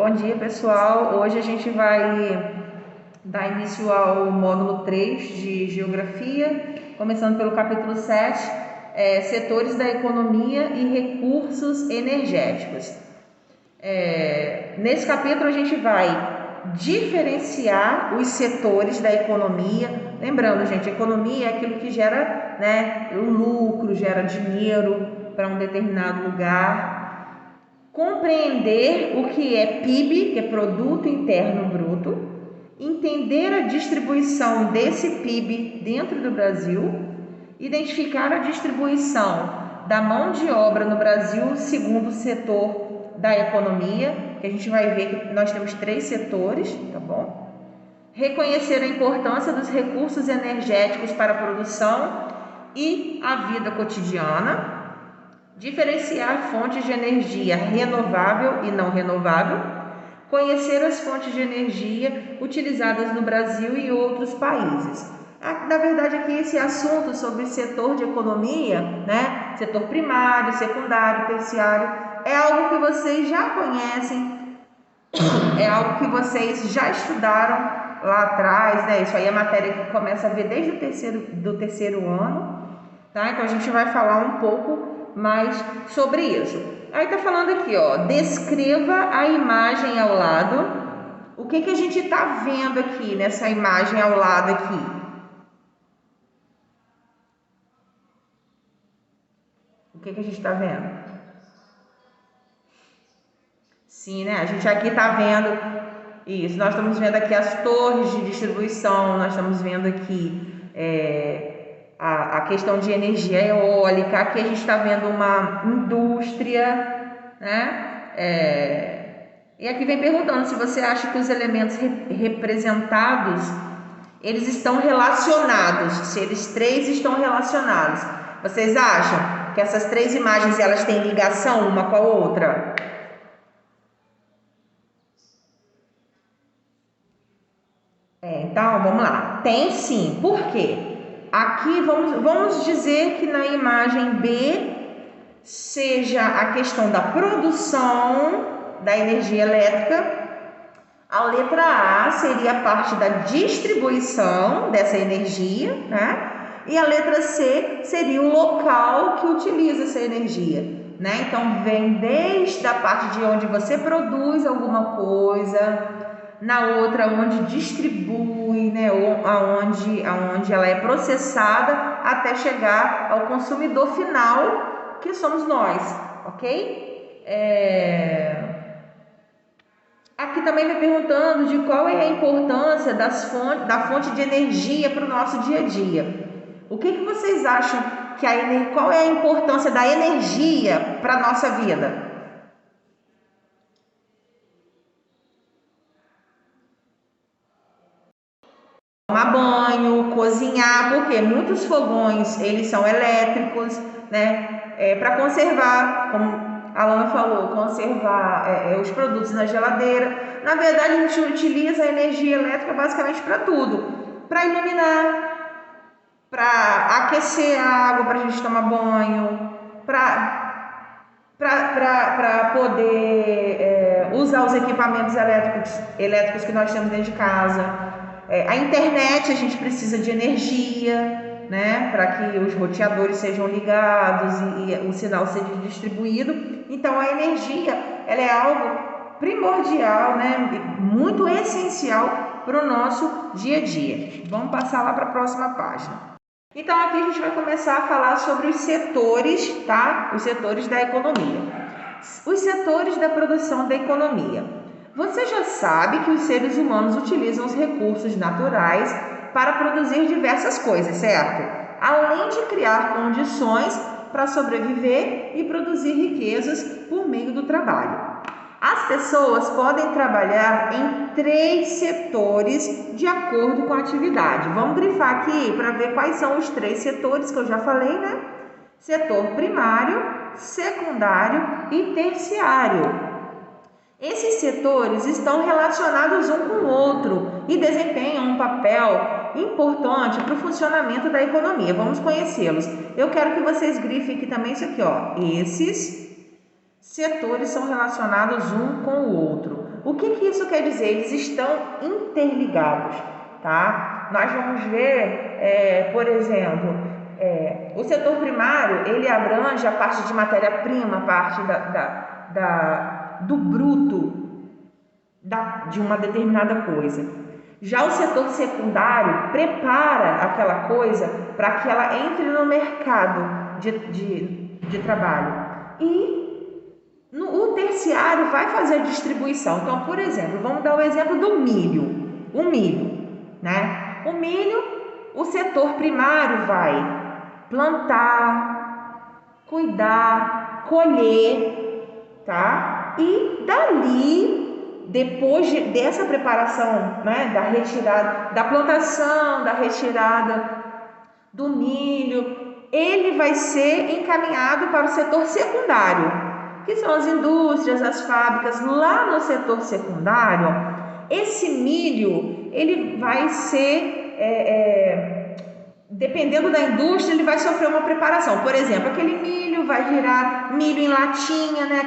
Bom dia, pessoal. Hoje a gente vai dar início ao módulo 3 de Geografia, começando pelo capítulo 7, setores da economia e recursos energéticos. Nesse capítulo a gente vai diferenciar os setores da economia. Lembrando, gente, economia é aquilo que gera, o lucro, gera dinheiro para um determinado lugar. Compreender o que é PIB, que é Produto Interno Bruto, entender a distribuição desse PIB dentro do Brasil, identificar a distribuição da mão de obra no Brasil segundo o setor da economia, que a gente vai ver que nós temos 3 setores, tá bom? Reconhecer a importância dos recursos energéticos para a produção e a vida cotidiana. Diferenciar fontes de energia renovável e não renovável, conhecer as fontes de energia utilizadas no Brasil e outros países. Na verdade, aqui esse assunto sobre setor de economia, setor primário, secundário, terciário, é algo que vocês já conhecem, é algo que vocês já estudaram lá atrás, Isso aí é matéria que começa a ver desde o terceiro ano, tá? Então a gente vai falar um pouco mais sobre isso. Aí tá falando aqui, descreva a imagem ao lado. O que a gente tá vendo aqui nessa imagem ao lado aqui? O que a gente tá vendo? Sim, A gente aqui tá vendo isso. Nós estamos vendo aqui as torres de distribuição, nós estamos vendo aqui a questão de energia eólica. Aqui a gente está vendo uma indústria, E aqui vem perguntando se você acha que os elementos representados, eles estão relacionados, se eles 3 estão relacionados. Vocês acham que essas 3 imagens, elas têm ligação uma com a outra? Então, vamos lá. Tem sim. Por quê? Aqui vamos dizer que na imagem B seja a questão da produção da energia elétrica. A letra A seria a parte da distribuição dessa energia, E a letra C seria o local que utiliza essa energia, Então vem desde a parte de onde você produz alguma coisa, na outra onde distribui, aonde ela é processada até chegar ao consumidor final, que somos nós, ok? Aqui também me perguntando de qual é a importância da fonte de energia para o nosso dia a dia. O que vocês acham qual é a importância da energia para a nossa vida? Tomar banho, cozinhar, porque muitos fogões, eles são elétricos, para conservar, como a Alana falou, conservar os produtos na geladeira. Na verdade, a gente utiliza a energia elétrica basicamente para tudo, para iluminar, para aquecer a água para a gente tomar banho, para poder usar os equipamentos elétricos que nós temos dentro de casa. A internet, a gente precisa de energia, para que os roteadores sejam ligados e o sinal seja distribuído. Então, a energia, ela é algo primordial, muito essencial para o nosso dia a dia. Vamos passar lá para a próxima página. Então, aqui a gente vai começar a falar sobre os setores, Os setores da economia. Os setores da produção da economia. Você já sabe que os seres humanos utilizam os recursos naturais para produzir diversas coisas, certo? Além de criar condições para sobreviver e produzir riquezas por meio do trabalho. As pessoas podem trabalhar em 3 setores de acordo com a atividade. Vamos grifar aqui para ver quais são os 3 setores que eu já falei, Setor primário, secundário e terciário. Esses setores estão relacionados um com o outro e desempenham um papel importante para o funcionamento da economia. Vamos conhecê-los. Eu quero que vocês grifem aqui também isso aqui, Esses setores são relacionados um com o outro. O que isso quer dizer? Eles estão interligados, tá? Nós vamos ver, por exemplo, o setor primário, ele abrange a parte de matéria-prima, a parte do bruto de uma determinada coisa. Já o setor secundário prepara aquela coisa para que ela entre no mercado de trabalho. E o terciário vai fazer a distribuição. Então, por exemplo, vamos dar o exemplo do milho. O milho, né? O milho, o setor primário vai plantar, cuidar, colher, tá? E dali, depois dessa preparação, né, da retirada, da plantação, da retirada do milho, ele vai ser encaminhado para o setor secundário, que são as indústrias, as fábricas. Lá no setor secundário, esse milho, ele vai ser, dependendo da indústria, ele vai sofrer uma preparação. Por exemplo, aquele milho vai virar milho em latinha, né?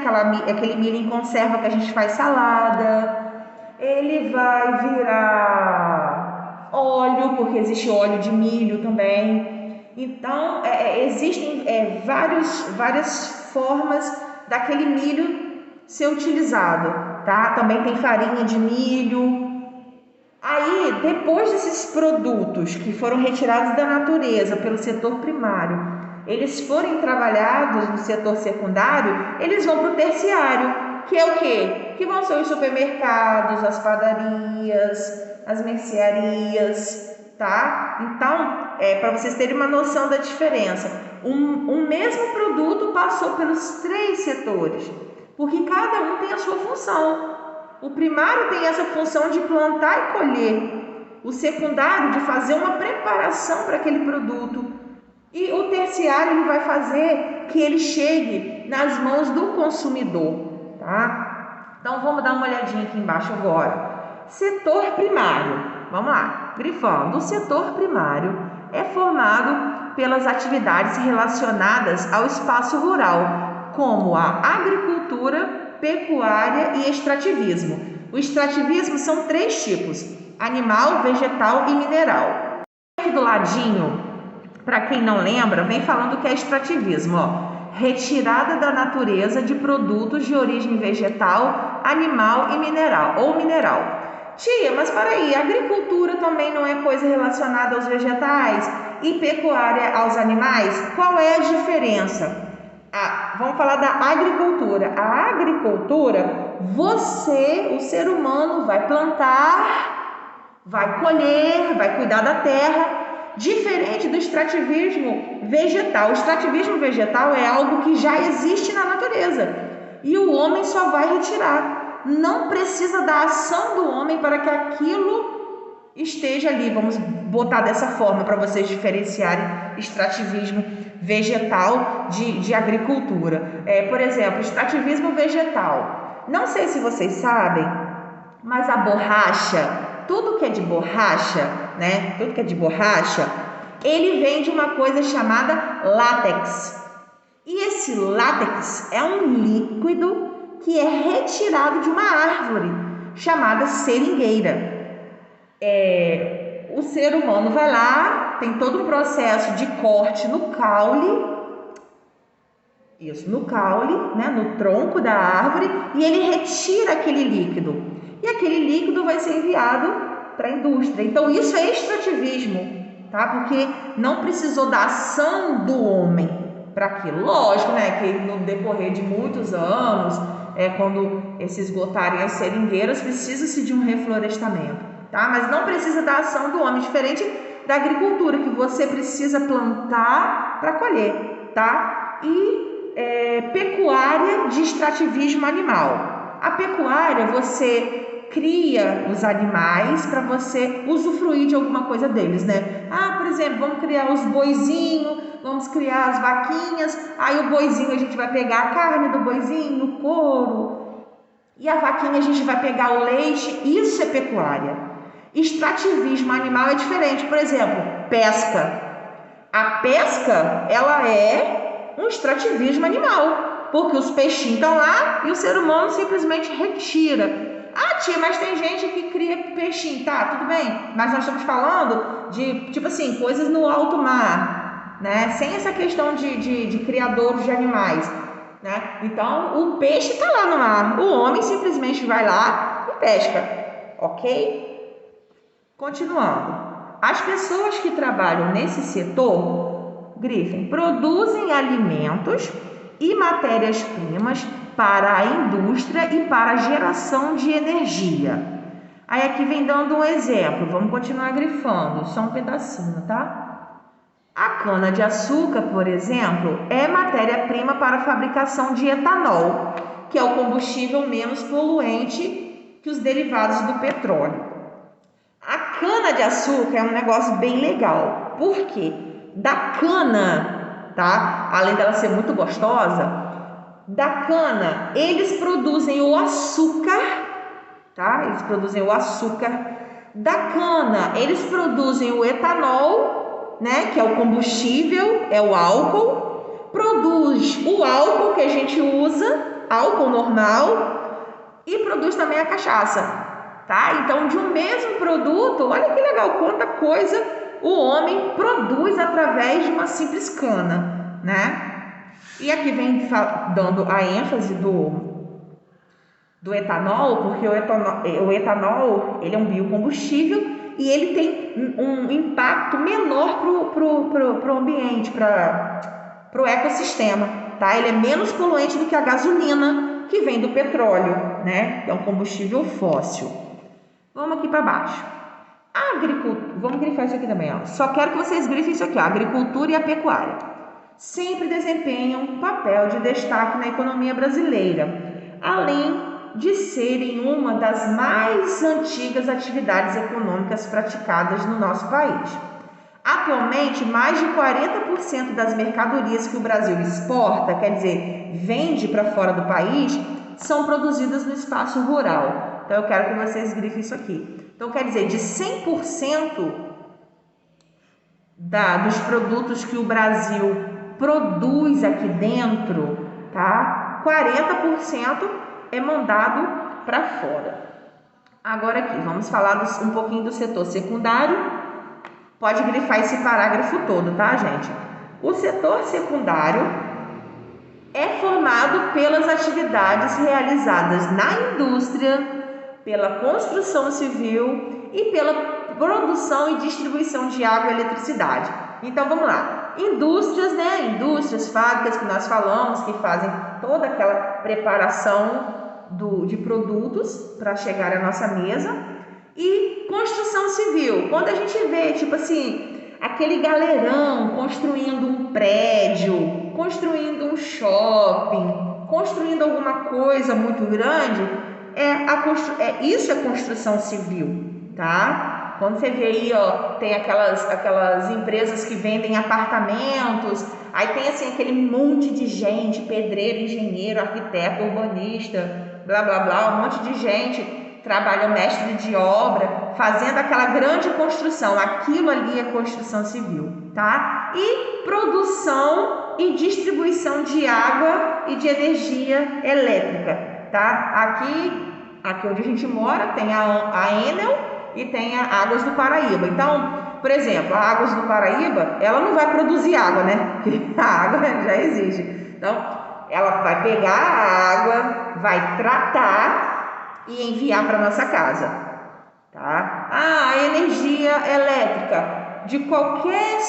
Aquele milho em conserva que a gente faz salada. Ele vai virar óleo, porque existe óleo de milho também. Então, existem várias formas daquele milho ser utilizado, tá? Também tem farinha de milho. Aí, depois desses produtos que foram retirados da natureza pelo setor primário, eles forem trabalhados no setor secundário, eles vão para o terciário, que é o quê? Que vão ser os supermercados, as padarias, as mercearias, tá? Então, para vocês terem uma noção da diferença, um mesmo produto passou pelos 3 setores, porque cada um tem a sua função. O primário tem essa função de plantar e colher, o secundário de fazer uma preparação para aquele produto, e o terciário ele vai fazer que ele chegue nas mãos do consumidor, tá? Então vamos dar uma olhadinha aqui embaixo agora. Setor primário, vamos lá, grifando. O setor primário é formado pelas atividades relacionadas ao espaço rural, como a agricultura, pecuária e extrativismo. O extrativismo são 3 tipos: animal, vegetal e mineral. Aqui do ladinho, para quem não lembra, vem falando que é extrativismo, ó. Retirada da natureza de produtos de origem vegetal, animal e mineral, ou mineral. Tia, mas peraí, agricultura também não é coisa relacionada aos vegetais? E pecuária aos animais? Qual é a diferença? Vamos falar da agricultura. A agricultura, o ser humano, vai plantar, vai colher, vai cuidar da terra, diferente do extrativismo vegetal. O extrativismo vegetal é algo que já existe na natureza e o homem só vai retirar. Não precisa da ação do homem para que aquilo esteja ali. Vamos botar dessa forma para vocês diferenciarem extrativismo vegetal de agricultura. Por exemplo, extrativismo vegetal. Não sei se vocês sabem, mas a borracha, tudo que é de borracha, né? Tudo que é de borracha, ele vem de uma coisa chamada látex. E esse látex é um líquido que é retirado de uma árvore chamada seringueira. O ser humano vai lá, tem todo um processo de corte no caule, né, no tronco da árvore, e ele retira aquele líquido. E aquele líquido vai ser enviado para a indústria. Então isso é extrativismo, tá? Porque não precisou da ação do homem para aquilo. Lógico, né, que no decorrer de muitos anos, quando se esgotarem as seringueiras, precisa-se de um reflorestamento. Tá? Mas não precisa da ação do homem, diferente da agricultura, que você precisa plantar para colher, tá? E pecuária de extrativismo animal. A pecuária, você cria os animais para você usufruir de alguma coisa deles, né? Por exemplo, vamos criar os boizinhos, vamos criar as vaquinhas, aí o boizinho a gente vai pegar a carne do boizinho, o couro, e a vaquinha a gente vai pegar o leite. Isso é pecuária. Extrativismo animal é diferente. Por exemplo, pesca. A pesca, ela é um extrativismo animal, porque os peixinhos estão lá e o ser humano simplesmente retira. Ah, tia, mas tem gente que cria peixinho, tá, tudo bem, mas nós estamos falando de, tipo assim, coisas no alto mar, né? Sem essa questão de criadouros de animais, né? Então, o peixe está lá no mar, o homem simplesmente vai lá e pesca, ok? Continuando. As pessoas que trabalham nesse setor, grifem, produzem alimentos e matérias-primas para a indústria e para a geração de energia. Aí aqui vem dando um exemplo, vamos continuar grifando, só um pedacinho, tá? A cana-de-açúcar, por exemplo, é matéria-prima para a fabricação de etanol, que é o combustível menos poluente que os derivados do petróleo. A cana-de-açúcar é um negócio bem legal, porque da cana, tá? Além dela ser muito gostosa, da cana, eles produzem o açúcar, tá? Eles produzem o açúcar. Da cana, eles produzem o etanol, né? Que é o combustível, é o álcool. Produz o álcool que a gente usa, álcool normal, e produz também a cachaça, tá? Então, de um mesmo produto, olha que legal, quanta coisa o homem produz através de uma simples cana, né? E aqui vem dando a ênfase do etanol, porque o etanol ele é um biocombustível e ele tem um impacto menor para o ambiente, para o ecossistema, tá? Ele é menos poluente do que a gasolina que vem do petróleo, né? É um combustível fóssil. Vamos aqui para baixo. A agricultura, vamos grifar isso aqui também, ó. Só quero que vocês grifem isso aqui, ó. A agricultura e a pecuária sempre desempenham um papel de destaque na economia brasileira, além de serem uma das mais antigas atividades econômicas praticadas no nosso país. Atualmente, mais de 40% das mercadorias que o Brasil exporta, quer dizer, vende para fora do país, são produzidas no espaço rural. Então, eu quero que vocês grifem isso aqui. Então, quer dizer, de 100% dos produtos que o Brasil produz aqui dentro, tá? 40% é mandado para fora. Agora aqui, vamos falar um pouquinho do setor secundário. Pode grifar esse parágrafo todo, tá, gente? O setor secundário é formado pelas atividades realizadas na indústria, pela construção civil e pela produção e distribuição de água e eletricidade. Então, vamos lá. Indústrias, né? Indústrias, fábricas que nós falamos, que fazem toda aquela preparação de produtos para chegar à nossa mesa. E construção civil, quando a gente vê, tipo assim, aquele galerão construindo um prédio, construindo um shopping, construindo alguma coisa muito grande, isso é construção civil, tá? Quando você vê aí, ó, tem aquelas empresas que vendem apartamentos, aí tem assim aquele monte de gente, pedreiro, engenheiro, arquiteto, urbanista, blá blá blá, um monte de gente trabalha mestre de obra, fazendo aquela grande construção. Aquilo ali é construção civil, tá? E produção e distribuição de água e de energia elétrica, tá? Aqui onde a gente mora tem a Enel e tem a Águas do Paraíba. Então, por exemplo, a Águas do Paraíba, ela não vai produzir água, né? Porque a água já existe. Então, ela vai pegar a água, vai tratar e enviar para nossa casa, tá? A energia elétrica de qualquer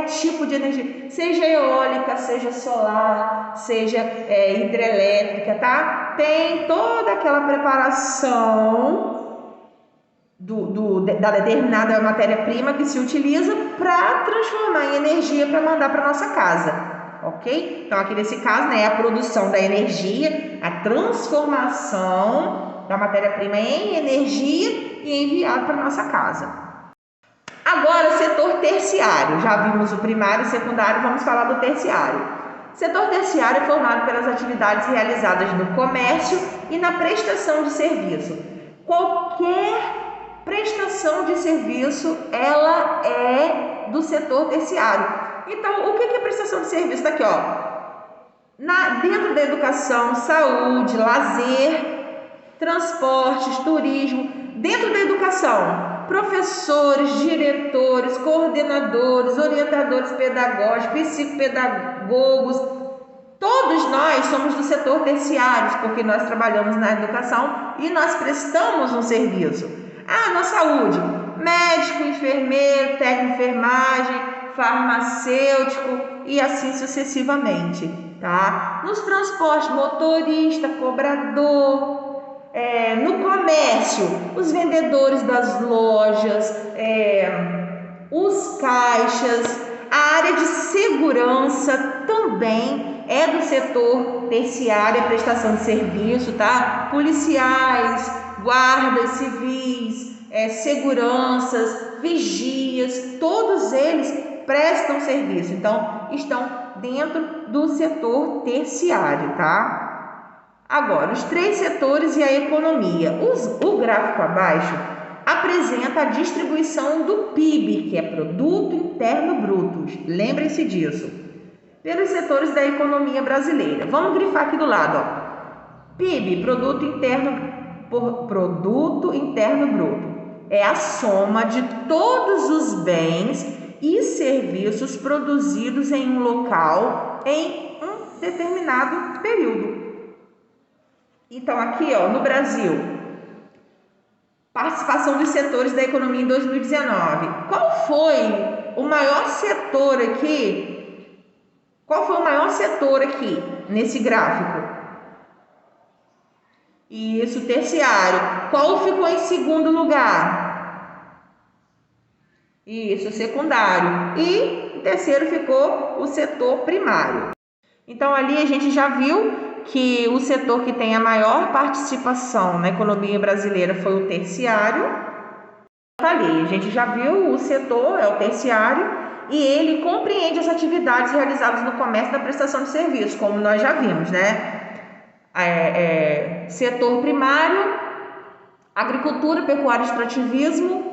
tipo de energia, seja eólica, seja solar, seja hidrelétrica, tá? Tem toda aquela preparação da determinada matéria-prima que se utiliza para transformar em energia para mandar para nossa casa. Ok? Então, aqui nesse caso, né, é a produção da energia, a transformação da matéria-prima em energia e enviar para nossa casa. Agora, o setor terciário. Já vimos o primário e o secundário, vamos falar do terciário. O setor terciário é formado pelas atividades realizadas no comércio e na prestação de serviço. Qualquer prestação de serviço, ela é do setor terciário. Então, o que é prestação de serviço? Está aqui, ó. Dentro da educação, saúde, lazer, transportes, turismo, dentro da educação, professores, diretores, coordenadores, orientadores pedagógicos, psicopedagogos, todos nós somos do setor terciário, porque nós trabalhamos na educação e nós prestamos um serviço. Na saúde, médico, enfermeiro, técnico de enfermagem, farmacêutico e assim sucessivamente, tá? Nos transportes, motorista, cobrador, no comércio, os vendedores das lojas, os caixas, a área de segurança também é do setor terciário, é prestação de serviço, tá? Policiais, guardas civis, seguranças, vigias, todos eles prestam serviço, então estão dentro do setor terciário, tá? Agora, os 3 setores e a economia. O gráfico abaixo apresenta a distribuição do PIB, que é Produto Interno Bruto. Lembrem-se disso. Pelos setores da economia brasileira. Vamos grifar aqui do lado, ó. PIB, Produto Interno Bruto. É a soma de todos os bens e serviços produzidos em um local em um determinado período. Então, aqui, ó, no Brasil, participação dos setores da economia em 2019. Qual foi o maior setor aqui? Qual foi o maior setor aqui nesse gráfico? Isso, terciário. Qual ficou em segundo lugar? Isso, secundário. E em terceiro ficou o setor primário. Então, ali a gente já viu que o setor que tem a maior participação na economia brasileira foi o terciário. Ali, a gente já viu o setor, é o terciário, e ele compreende as atividades realizadas no comércio da prestação de serviços, como nós já vimos, né? Setor primário, agricultura, pecuária e extrativismo.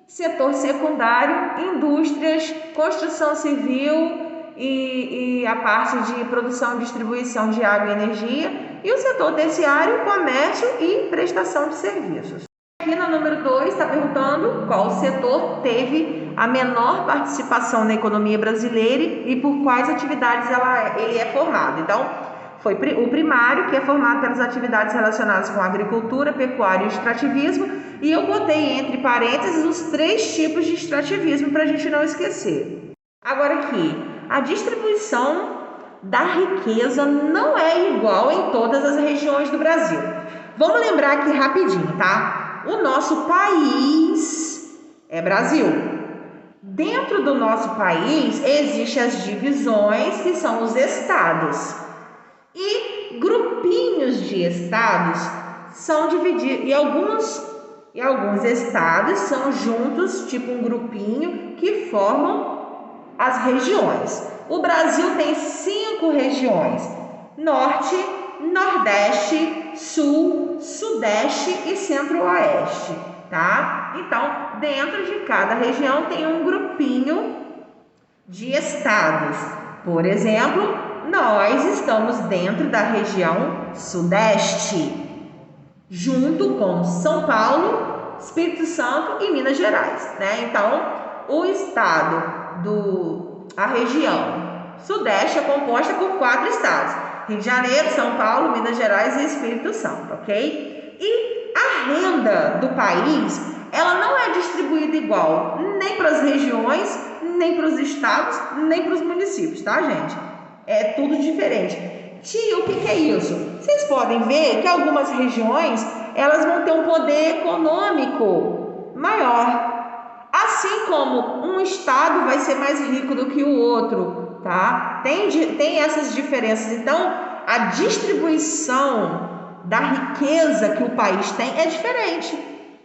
Setor secundário, indústrias, construção civil, e a parte de produção e distribuição de água e energia, e o setor terciário, comércio e prestação de serviços. Aqui no número 2 está perguntando qual setor teve a menor participação na economia brasileira e por quais atividades ele é formado. Então, foi o primário, que é formado pelas atividades relacionadas com agricultura, pecuária e extrativismo, e eu botei entre parênteses os 3 tipos de extrativismo para a gente não esquecer. Agora aqui, a distribuição da riqueza não é igual em todas as regiões do Brasil. Vamos lembrar aqui rapidinho, tá? O nosso país é Brasil. Dentro do nosso país existem as divisões, que são os estados. E grupinhos de estados são divididos, e alguns estados são juntos, tipo um grupinho, que formam as regiões. O Brasil tem 5 regiões: Norte, Nordeste, Sul, Sudeste e Centro-Oeste, tá? Então, dentro de cada região tem um grupinho de estados. Por exemplo, nós estamos dentro da região Sudeste, junto com São Paulo, Espírito Santo e Minas Gerais, né? Então, o estado a região Sudeste é composta por 4 estados: Rio de Janeiro, São Paulo, Minas Gerais e Espírito Santo, ok? E a renda do país, ela não é distribuída igual nem para as regiões, nem para os estados, nem para os municípios, tá, gente? É tudo diferente. Tia, o que é isso? Vocês podem ver que algumas regiões, elas vão ter um poder econômico maior. Assim como um estado vai ser mais rico do que o outro, tá? Tem essas diferenças. Então, a distribuição da riqueza que o país tem é diferente,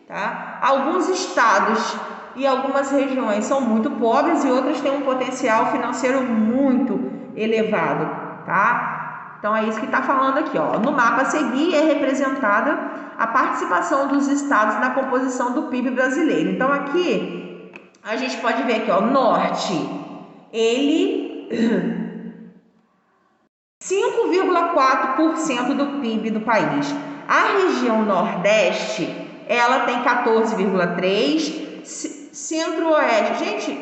tá? Alguns estados e algumas regiões são muito pobres e outras têm um potencial financeiro muito elevado, tá? Então, é isso que está falando aqui, ó. No mapa a seguir é representada a participação dos estados na composição do PIB brasileiro. Então, aqui a gente pode ver aqui, ó, Norte, ele 5,4% do PIB do país. A região Nordeste, ela tem 14,3%, Centro-Oeste, gente,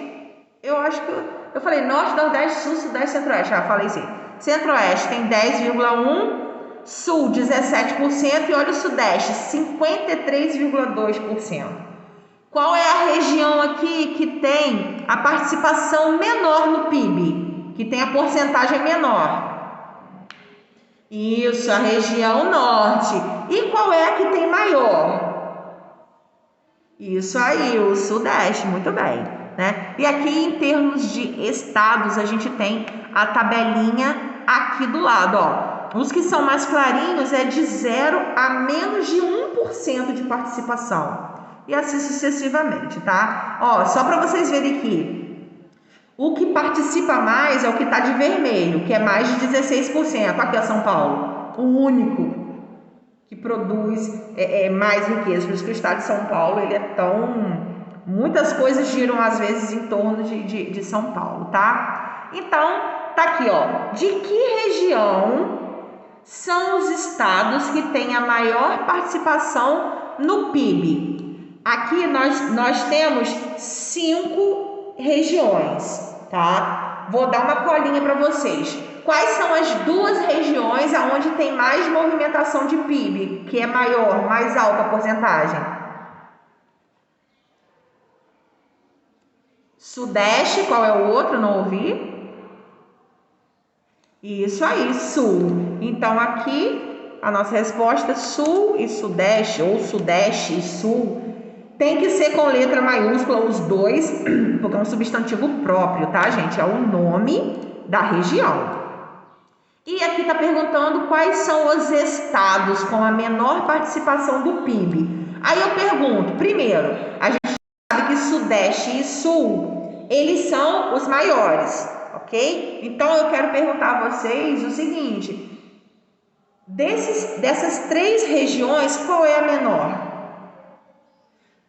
eu acho que eu falei Norte, Nordeste, Sul, Sudeste, Centro-Oeste, falei assim, Centro-Oeste tem 10,1%, Sul 17% e olha o Sudeste, 53,2%. Qual é a região aqui que tem a participação menor no PIB? Que tem a porcentagem menor? Isso, a região Norte. E qual é a que tem maior? Isso aí, o Sudeste, muito bem, né? E aqui em termos de estados, a gente tem a tabelinha aqui do lado, ó. Os que são mais clarinhos é de 0 a menos de 1% de participação. E assim sucessivamente, tá? Ó, só para vocês verem aqui. O que participa mais é o que está de vermelho, que é mais de 16%. Aqui é São Paulo, o único que produz mais riqueza. Por isso que o estado de São Paulo, ele é tão... Muitas coisas giram, às vezes, em torno de São Paulo, tá? Então, tá aqui, ó. De que região são os estados que têm a maior participação no PIB? Aqui nós temos 5 regiões, tá? Vou dar uma colinha para vocês. Quais são as 2 regiões onde tem mais movimentação de PIB, que é maior, mais alta a porcentagem? Sudeste, qual é o outro? Não ouvi? Isso aí, Sul. Então aqui a nossa resposta, Sul e Sudeste, ou Sudeste e Sul, tem que ser com letra maiúscula os dois, porque é um substantivo próprio, tá, gente? É o nome da região. E aqui está perguntando quais são os estados com a menor participação do PIB. Aí eu pergunto, primeiro, a gente sabe que Sudeste e Sul, eles são os maiores, ok? Então eu quero perguntar a vocês o seguinte, dessas 3 regiões, qual é a menor?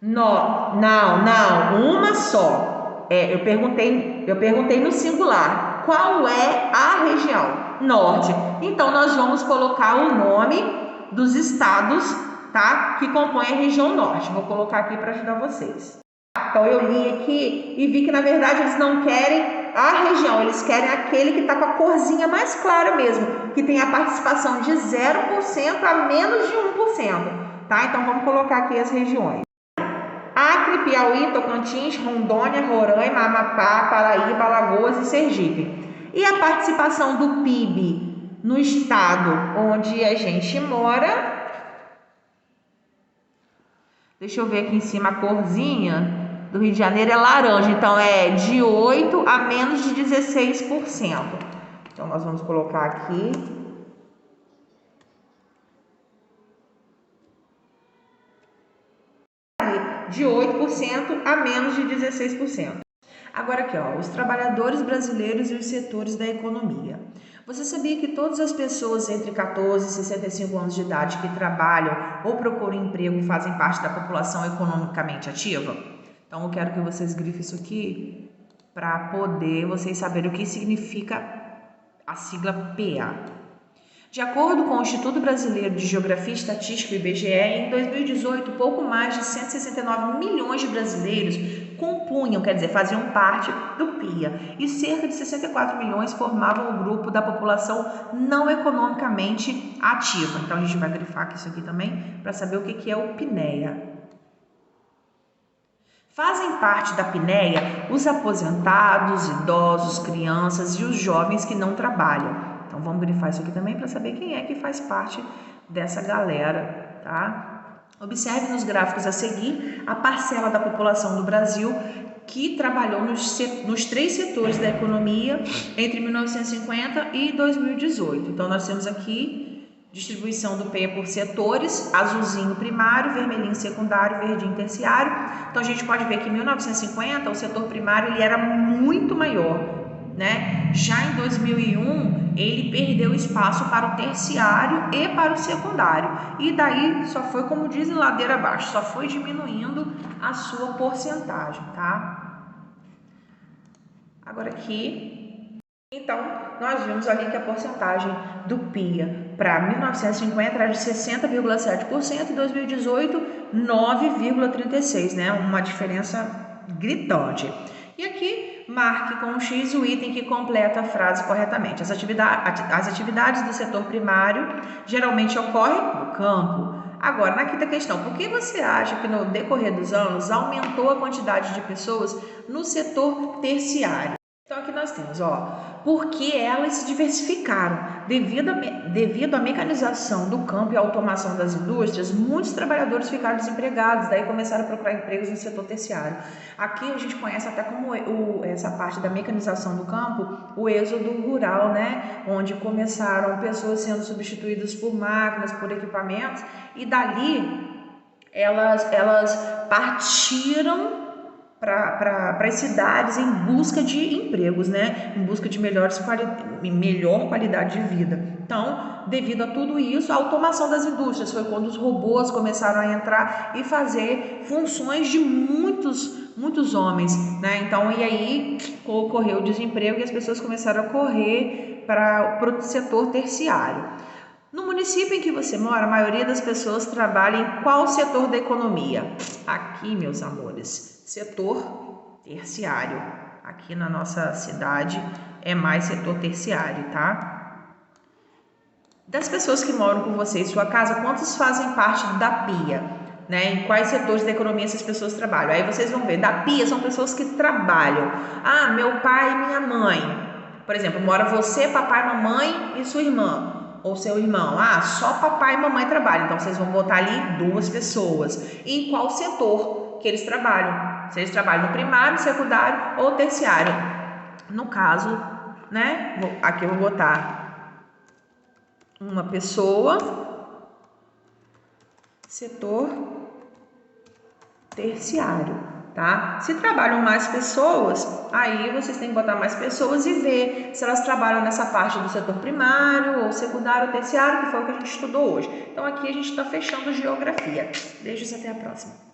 Não, uma só. Eu perguntei no singular. Qual é a região? Norte. Então, nós vamos colocar o nome dos estados, tá? Que compõem a região Norte. Vou colocar aqui para ajudar vocês. Então, eu li aqui e vi que, na verdade, eles não querem a região. Eles querem aquele que está com a corzinha mais clara mesmo, que tem a participação de 0% a menos de 1%. Tá? Então, vamos colocar aqui as regiões. Acre, Piauí, Tocantins, Rondônia, Roraima, Amapá, Paraíba, Alagoas e Sergipe. E a participação do PIB no estado onde a gente mora? Deixa eu ver aqui em cima a corzinha do Rio de Janeiro é laranja, então é de 8% a menos de 16%. Então nós vamos colocar aqui de 8% a menos de 16%. Agora aqui, ó, os trabalhadores brasileiros e os setores da economia. Você sabia que todas as pessoas entre 14 e 65 anos de idade que trabalham ou procuram emprego fazem parte da população economicamente ativa? Então eu quero que vocês grifem isso aqui para poder vocês saberem o que significa a sigla PA. De acordo com o Instituto Brasileiro de Geografia e Estatística, IBGE, em 2018, pouco mais de 169 milhões de brasileiros compunham, quer dizer, faziam parte do PIA, e cerca de 64 milhões formavam o grupo da população não economicamente ativa. Então, a gente vai grifar aqui isso aqui também para saber o que é o PNEA. Fazem parte da PNEA os aposentados, idosos, crianças e os jovens que não trabalham. Então, vamos grifar isso aqui também para saber quem é que faz parte dessa galera, tá? Observe nos gráficos a seguir a parcela da população do Brasil que trabalhou nos 3 setores da economia entre 1950 e 2018. Então, nós temos aqui distribuição do PEA por setores, azulzinho primário, vermelhinho secundário, verdinho terciário. Então, a gente pode ver que em 1950 o setor primário ele era muito maior, né? Já em 2001, ele perdeu espaço para o terciário e para o secundário. E daí só foi, como dizem, ladeira abaixo, só foi diminuindo a sua porcentagem, tá? Agora aqui, então, nós vimos ali que a porcentagem do PIA para 1950 era de 60,7% e 2018 9,36%, né? Uma diferença gritante. E aqui marque com um X o item que completa a frase corretamente. As atividades do setor primário geralmente ocorrem no campo. Agora, na quinta questão, por que você acha que no decorrer dos anos aumentou a quantidade de pessoas no setor terciário? Então aqui nós temos, porque elas se diversificaram. Devido à mecanização do campo e à automação das indústrias, muitos trabalhadores ficaram desempregados, daí começaram a procurar empregos no setor terciário. Aqui a gente conhece até como essa parte da mecanização do campo, o êxodo rural, né? Onde começaram pessoas sendo substituídas por máquinas, por equipamentos, e dali elas partiram para as cidades em busca de empregos, né? Em busca de melhor qualidade de vida. Então, devido a tudo isso, a automação das indústrias foi quando os robôs começaram a entrar e fazer funções de muitos homens, né? Então, e aí ocorreu o desemprego e as pessoas começaram a correr para o setor terciário. No município em que você mora, a maioria das pessoas trabalha em qual setor da economia? Aqui, meus amores, setor terciário. Aqui na nossa cidade é mais setor terciário, tá? Das pessoas que moram com você em sua casa, quantos fazem parte da PIA? Né? Em quais setores da economia essas pessoas trabalham? Aí vocês vão ver, da PIA são pessoas que trabalham. Ah, meu pai e minha mãe. Por exemplo, mora você, papai, mamãe e sua irmã. Ou seu irmão, só papai e mamãe trabalham, então vocês vão botar ali 2 pessoas. E em qual setor que eles trabalham? Se eles trabalham no primário, secundário ou terciário. No caso, né, aqui eu vou botar uma pessoa, setor terciário, tá? Se trabalham mais pessoas, aí vocês têm que botar mais pessoas e ver se elas trabalham nessa parte do setor primário ou secundário ou terciário, que foi o que a gente estudou hoje. Então aqui a gente está fechando geografia. Beijos, até a próxima.